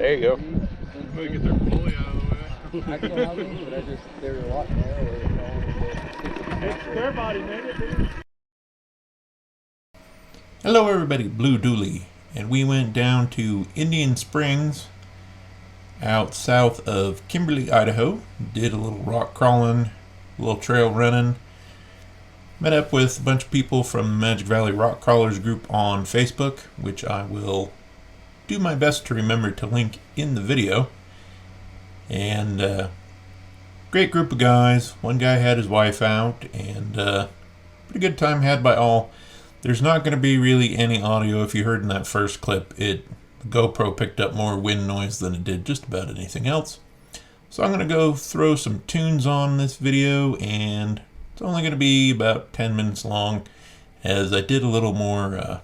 There you go. We get their pulley out of the way. I can't help it, but they're a lot narrower. It's their body made it, dude. Hello everybody, Blue Dooley, and we went down to Indian Springs out south of Kimberly, Idaho. Did a little rock crawling, a little trail running. Met up with a bunch of people from the Magic Valley Rock Crawlers group on Facebook, which I will do my best to remember to link in the video. And great group of guys. One guy had his wife out, and pretty good time had by all. There's not going to be really any audio. If you heard in that first clip, the GoPro picked up more wind noise than it did just about anything else. So I'm going to go throw some tunes on this video, and it's only going to be about 10 minutes long, as I did a little more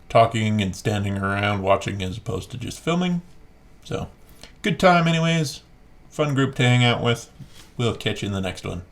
talking and standing around watching as opposed to just filming. So, good time anyways. Fun group to hang out with. We'll catch you in the next one.